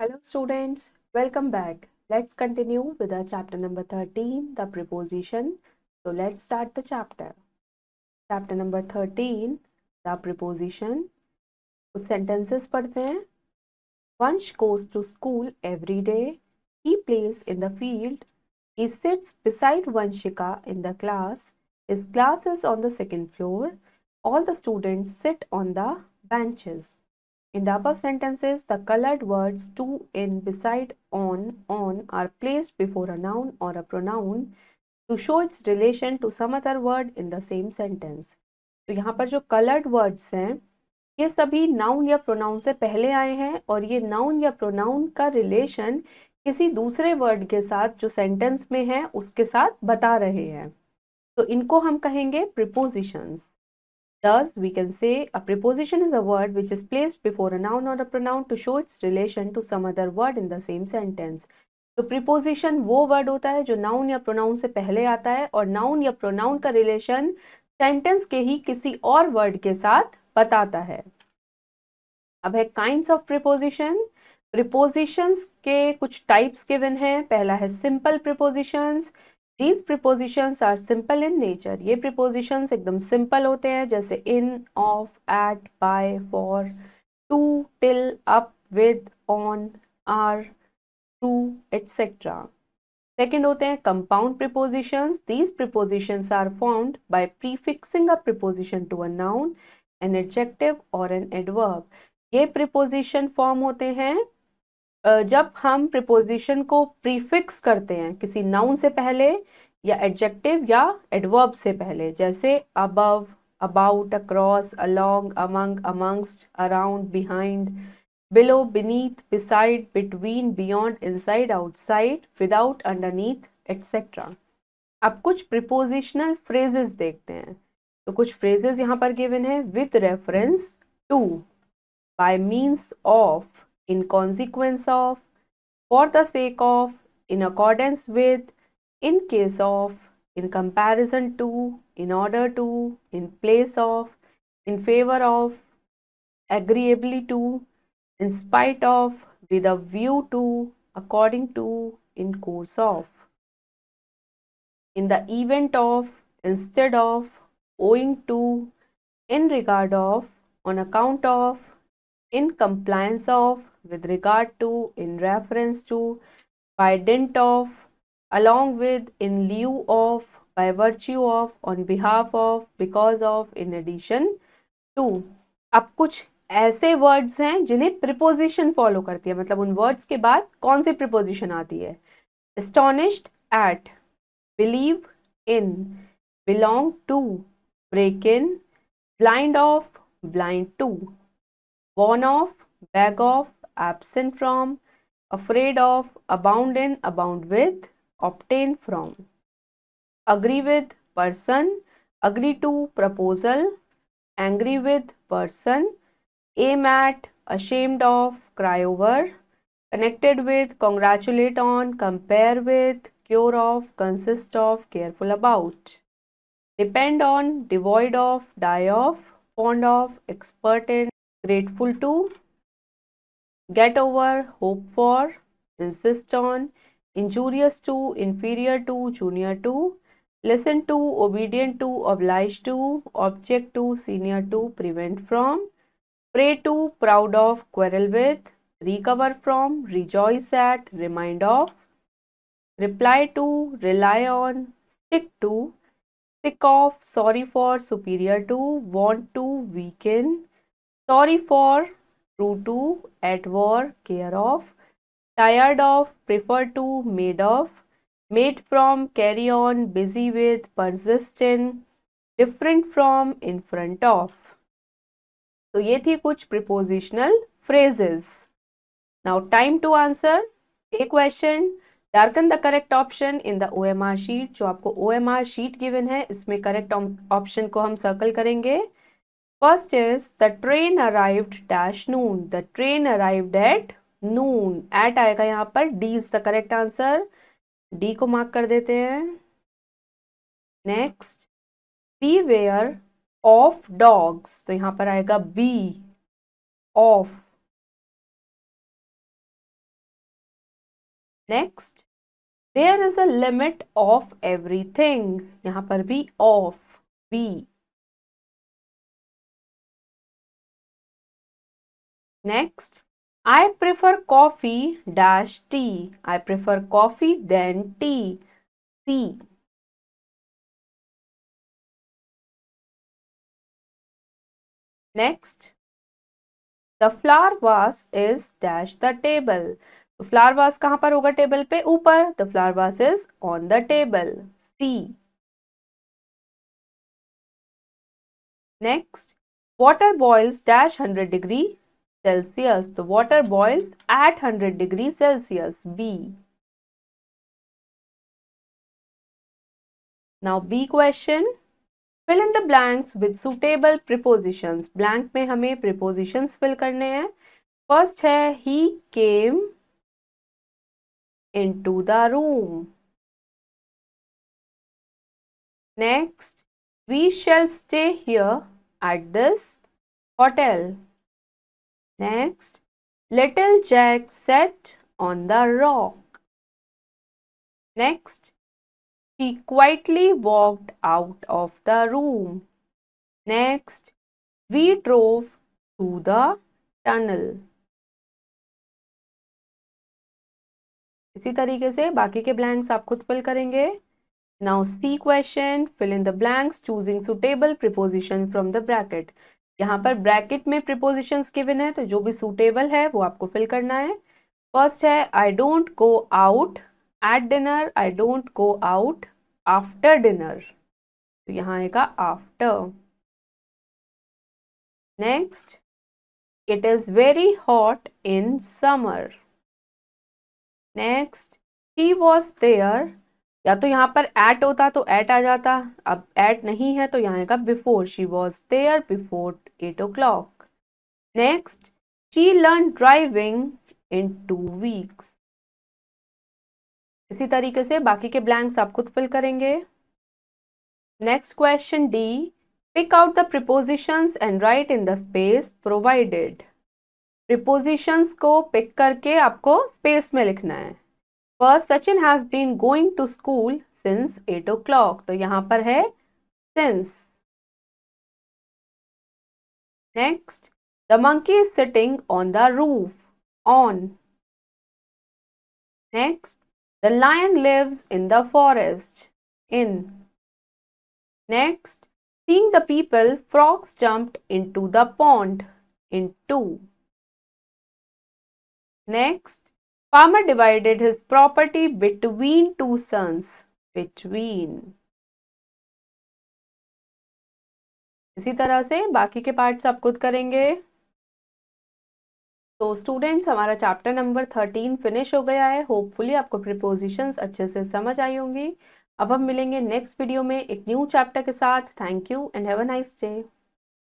Hello students, welcome back. Let's continue with our chapter number 13, the preposition. So let's start the chapter. Chapter number 13, the preposition. कुछ sentences पढ़ते हैं. Vansh goes to school every day. He plays in the field. He sits beside Vanshika in the class. His class is on the second floor. All the students sit on the benches. In the above sentences, the colored words to, in, beside, on are placed before a noun or a pronoun to show its relation to some other word in the same sentence. तो यहाँ पर जो colored words हैं ये सभी noun या pronoun से पहले आए हैं और ये noun या pronoun का relation किसी दूसरे word के साथ जो sentence में है उसके साथ बता रहे हैं. तो इनको हम कहेंगे prepositions. Thus, we can say a preposition is a word which is placed before a noun or a pronoun to show its relation to some other word in the same sentence. तो preposition वो word होता है जो noun या pronoun से पहले आता है और noun या pronoun का relation sentence के ही किसी और word के साथ बताता है. अब है kinds of preposition. Prepositions के कुछ types given हैं. पहला है simple prepositions. These prepositions are simple in nature. ये prepositions एकदम simple होते हैं जैसे in, of, at, by, for, to, till, up, with, on, are, through, etc. Second होते हैं compound prepositions. These prepositions are formed by prefixing a preposition to a noun, an adjective or an adverb. ये preposition form होते हैं जब हम preposition को prefix करते हैं किसी नाउन से पहले या एडजेक्टिव या एडवर्ब से पहले, जैसे above, about, across, along, among, amongst, around, behind, below, beneath, beside, between, beyond, inside, outside, without, underneath, etcetera. अब कुछ प्रीपोजिशनल फ्रेजेस देखते हैं. तो कुछ फ्रेजेस यहाँ पर गिवन है. With reference to, by means of, in consequence of, for the sake of, in accordance with, in case of, in comparison to, in order to, in place of, in favor of, agreeably to, in spite of, with a view to, according to, in course of, in the event of, instead of, owing to, in regard of, on account of, in compliance of, with regard to, in reference to, by dint of, along with, in lieu of, by virtue of, on behalf of, because of, in addition to. अब कुछ ऐसे words हैं जिन्हें preposition follow करती है, मतलब उन words के बाद कौन सी प्रीपोजिशन आती है. Astonished at, believe in, belong to, break in, blind of, blind to, warn of, beg of, absent from, afraid of, abound in, abound with, obtain from. Agree with, person, agree to, proposal, angry with, person, aim at, ashamed of, cry over, connected with, congratulate on, compare with, cure of, consist of, careful about. Depend on, devoid of, die of, fond of, expert in, grateful to, get over, hope for, insist on, injurious to, inferior to, junior to, listen to, obedient to, oblige to, object to, senior to, prevent from, pray to, proud of, quarrel with, recover from, rejoice at, remind of, reply to, rely on, stick to, sick of, sorry for, superior to, want to, weaken, sorry for, true to, at war, care of, tired of, prefer to, made of, made from, carry on, busy with, persist in, different from, in front of. तो ये थी कुछ prepositional phrases. Now time to answer a question. Darken the correct option in the OMR sheet. जो आपको OMR sheet given है इसमें correct option को हम circle करेंगे. First is the train arrived dash noon. The train arrived at noon. At आएगा यहाँ पर. D is the correct answer. D को mark कर देते हैं. Next, beware of dogs. तो यहाँ पर आएगा B, of. Next, there is a limit of everything, यहां पर भी of, B. Next, I prefer coffee dash tea. I prefer coffee than tea. C. Next, the flower vase is dash the table. तो flower vase कहाँ पर होगा table पे? ऊपर. The flower vase is on the table. C. Next, water boils dash 100 degree Celsius. The water boils at 100 degree Celsius. B. Now B question. Fill in the blanks with suitable prepositions. Blank में हमें prepositions fill करने हैं. First है he came into the room. Next, we shall stay here at this hotel. Next, little Jack sat on the rock. Next, he quietly walked out of the room. Next, we drove through the tunnel. इसी तरीके से बाकी के blanks आप खुद fill करेंगे. Now C question, fill in the blanks choosing suitable preposition from the bracket. यहाँ पर ब्रैकेट में प्रीपोजिशंस गिवन है, तो जो भी सुटेबल है वो आपको फिल करना है. फर्स्ट है I don't go out at dinner, I don't go out after dinner, तो यहाँ आएगा after. Next, it is very hot in summer. Next, he was there, या तो यहाँ पर एट होता तो एट आ जाता, अब एट नहीं है तो यहाँ आएगा before. She was there before 8 o'clock. Next, she learn driving in 2 weeks. इसी तरीके से बाकी के ब्लैंक्स आप खुद फिल करेंगे. Next question D, pick out the prepositions and write in the space provided. Prepositions को पिक करके आपको स्पेस में लिखना है. First, Sachin has been going to school since 8 o'clock, तो यहां पर है since. Next, the monkey is sitting on the roof, on. Next, the lion lives in the forest, in. Next, seeing the people, frogs jumped into the pond, into. Next, farmer divided his property between 2 sons, between. इसी तरह से बाकी के parts आप खुद करेंगे. तो students, हमारा चैप्टर नंबर 13 फिनिश हो गया है. होपफुली आपको प्रीपोजिशंस अच्छे से समझ आई होंगी. अब हम मिलेंगे नेक्स्ट वीडियो में एक न्यू चैप्टर के साथ. Thank you and have a nice day.